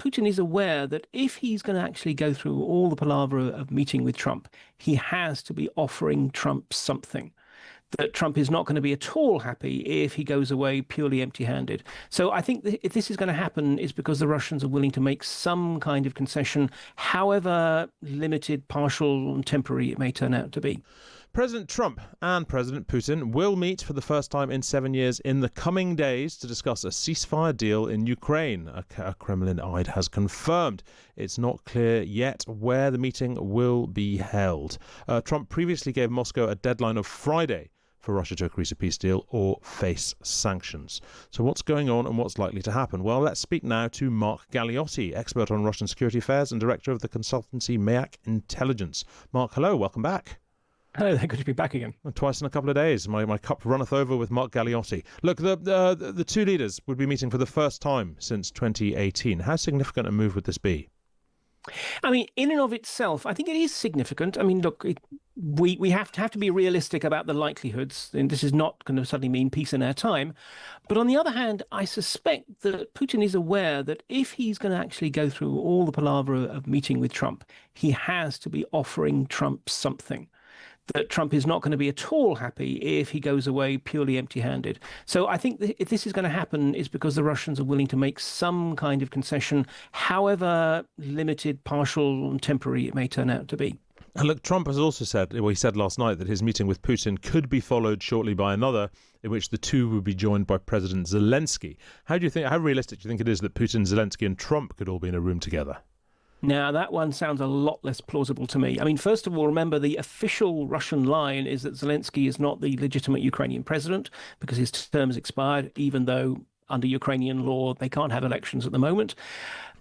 Putin is aware that if he's going to actually go through all the palaver of meeting with Trump, he has to be offering Trump something. That Trump is not going to be at all happy if he goes away purely empty-handed. So I think that if this is going to happen, is because the Russians are willing to make some kind of concession, however limited, partial, and temporary it may turn out to be. President Trump and President Putin will meet for the first time in 7 years in the coming days to discuss a ceasefire deal in Ukraine. A Kremlin aide has confirmed. It's not clear yet where the meeting will be held. Trump previously gave Moscow a deadline of Friday for Russia to agree to a peace deal or face sanctions. So what's going on and what's likely to happen? Well, let's speak now to Mark Galeotti, expert on Russian security affairs and director of the consultancy Mayak Intelligence. Mark, hello, welcome back. Hello, good to be back again. Twice in a couple of days. My cup runneth over with Mark Galeotti. Look, the two leaders would be meeting for the first time since 2018. How significant a move would this be? I mean, in and of itself, I think it is significant. I mean, look, we have to be realistic about the likelihoods, and this is not going to suddenly mean peace in our time. But on the other hand, I suspect that Putin is aware that if he's going to actually go through all the palaver of meeting with Trump, he has to be offering Trump something. That Trump is not going to be at all happy if he goes away purely empty-handed. So I think that if this is going to happen, is because the Russians are willing to make some kind of concession, however limited, partial, and temporary it may turn out to be. And look, Trump has also said, well, he said last night that his meeting with Putin could be followed shortly by another, in which the two would be joined by President Zelensky. How realistic do you think it is that Putin, Zelensky, and Trump could all be in a room together? Now, that one sounds a lot less plausible to me. I mean, first of all, remember the official Russian line is that Zelensky is not the legitimate Ukrainian president because his term has expired, even though under Ukrainian law they can't have elections at the moment.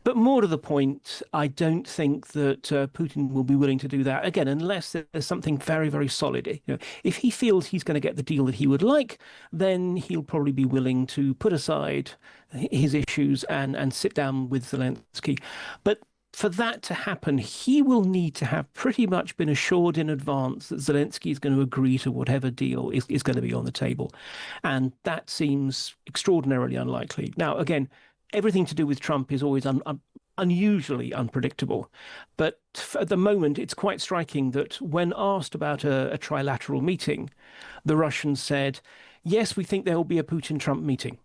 But more to the point, I don't think that Putin will be willing to do that, again, unless there's something very, very solid. You know, if he feels he's going to get the deal that he would like, then he'll probably be willing to put aside his issues and sit down with Zelensky. But for that to happen, he will need to have pretty much been assured in advance that Zelensky is going to agree to whatever deal is going to be on the table. And that seems extraordinarily unlikely. Now, again, everything to do with Trump is always unusually unpredictable. But at the moment, it's quite striking that when asked about a trilateral meeting, the Russians said, yes, we think there will be a Putin-Trump meeting.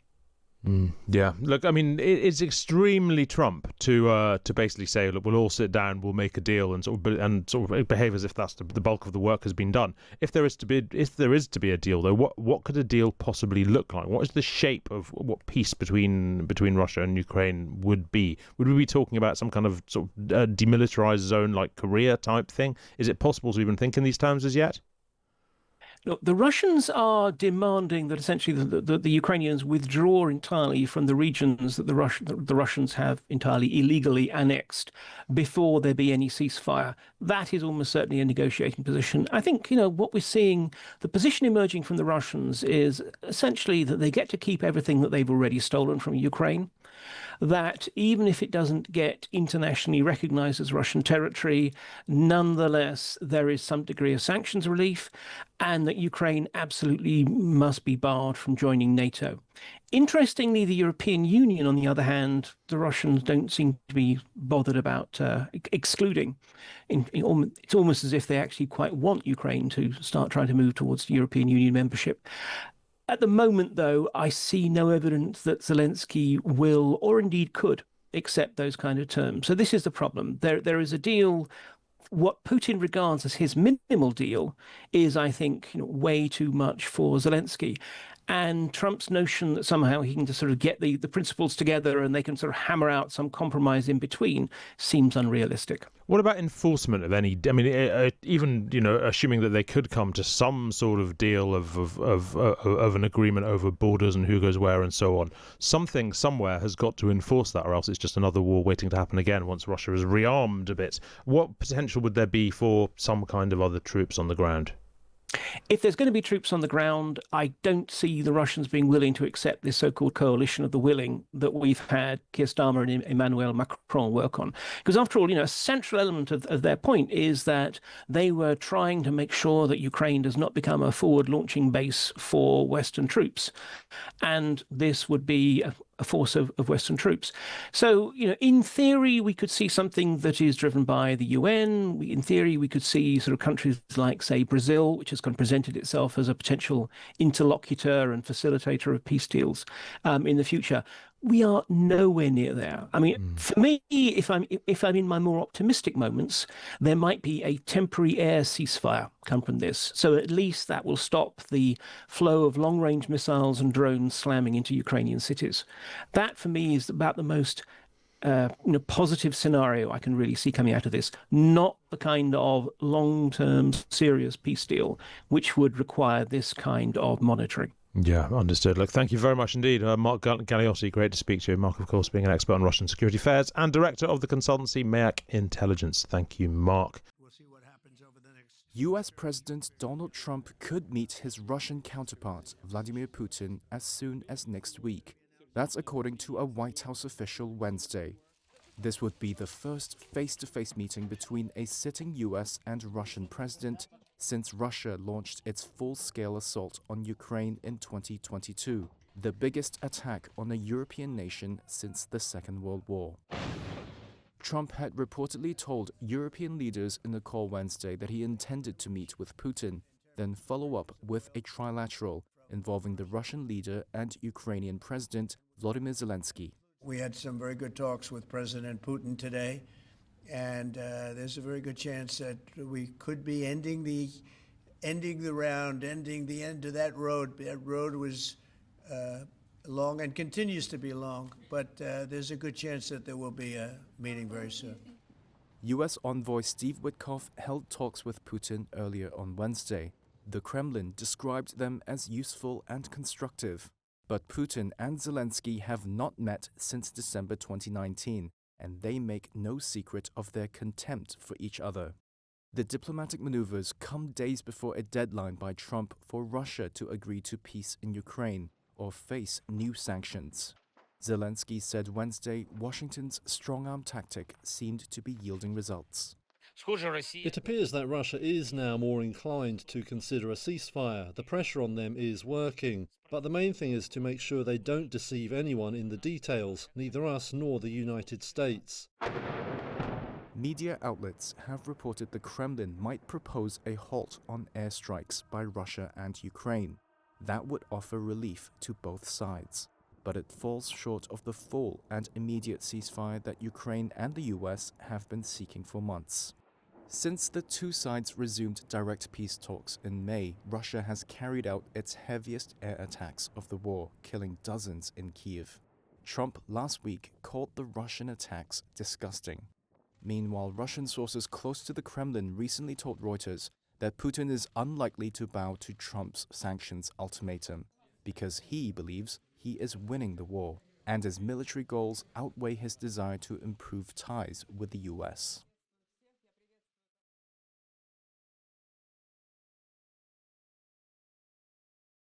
Yeah, look, I mean, it's extremely Trump to basically say, look, we'll all sit down, we'll make a deal, and sort of behave as if that's the bulk of the work has been done. If there is to be a deal, though, what could a deal possibly look like? What is the shape of what peace between Russia and Ukraine would be? Would we be talking about some kind of sort of demilitarized zone like Korea type thing? Is it possible to even think in these terms as yet? Look, the Russians are demanding that essentially the Ukrainians withdraw entirely from the regions that the Russians have entirely illegally annexed before there be any ceasefire. That is almost certainly a negotiating position. I think, what we're seeing, the position emerging from the Russians is essentially that they get to keep everything that they've already stolen from Ukraine. That even if it doesn't get internationally recognized as Russian territory, nonetheless, there is some degree of sanctions relief, and that Ukraine absolutely must be barred from joining NATO. Interestingly, the European Union, on the other hand, the Russians don't seem to be bothered about excluding. It's almost as if they actually quite want Ukraine to start trying to move towards European Union membership. At the moment, though, I see no evidence that Zelensky will, or indeed could, accept those kind of terms. So this is the problem. There is a deal. What Putin regards as his minimal deal is, I think, way too much for Zelensky. And Trump's notion that somehow he can just sort of get the principles together and they can sort of hammer out some compromise in between seems unrealistic. What about enforcement of any? I mean, even assuming that they could come to some sort of deal of an agreement over borders and who goes where and so on, something somewhere has got to enforce that, or else it's just another war waiting to happen again once Russia is rearmed a bit. What potential would there be for some kind of other troops on the ground? If there's going to be troops on the ground, I don't see the Russians being willing to accept this so-called coalition of the willing that we've had Keir Starmer and Emmanuel Macron work on. Because after all, a central element of their point is that they were trying to make sure that Ukraine does not become a forward launching base for Western troops. And this would be a force of Western troops. So, in theory, we could see something that is driven by the UN. In theory, we could see sort of countries like, say, Brazil, which has kind of presented itself as a potential interlocutor and facilitator of peace deals in the future. We are nowhere near there. I mean, for me, if I'm in my more optimistic moments, there might be a temporary air ceasefire come from this. So at least that will stop the flow of long-range missiles and drones slamming into Ukrainian cities. That, for me, is about the most positive scenario I can really see coming out of this. Not the kind of long-term serious peace deal, which would require this kind of monitoring. Yeah, understood. Look, thank you very much indeed. Mark Galeotti, great to speak to you. Mark, of course, being an expert on Russian security affairs and director of the consultancy Mayak Intelligence. Thank you, Mark. We'll see what happens over the next... US President Donald Trump could meet his Russian counterpart, Vladimir Putin, as soon as next week. That's according to a White House official Wednesday. This would be the first face-to-face meeting between a sitting US and Russian president since Russia launched its full-scale assault on Ukraine in 2022, the biggest attack on a European nation since the Second World War. Trump had reportedly told European leaders in a call Wednesday that he intended to meet with Putin, then follow up with a trilateral involving the Russian leader and Ukrainian President Volodymyr Zelensky. We had some very good talks with President Putin today, and there's a very good chance that we could be ending the round, ending the end of that road. That road was long and continues to be long, but there's a good chance that there will be a meeting very soon. U.S. envoy Steve Witkoff held talks with Putin earlier on Wednesday. The Kremlin described them as useful and constructive. But Putin and Zelensky have not met since December 2019, and they make no secret of their contempt for each other. The diplomatic maneuvers come days before a deadline by Trump for Russia to agree to peace in Ukraine or face new sanctions. Zelensky said Wednesday Washington's strong-arm tactic seemed to be yielding results. It appears that Russia is now more inclined to consider a ceasefire. The pressure on them is working. But the main thing is to make sure they don't deceive anyone in the details, neither us nor the United States. Media outlets have reported the Kremlin might propose a halt on airstrikes by Russia and Ukraine. That would offer relief to both sides. But it falls short of the full and immediate ceasefire that Ukraine and the US have been seeking for months. Since the two sides resumed direct peace talks in May, Russia has carried out its heaviest air attacks of the war, killing dozens in Kyiv. Trump last week called the Russian attacks disgusting. Meanwhile, Russian sources close to the Kremlin recently told Reuters that Putin is unlikely to bow to Trump's sanctions ultimatum because he believes he is winning the war and his military goals outweigh his desire to improve ties with the US.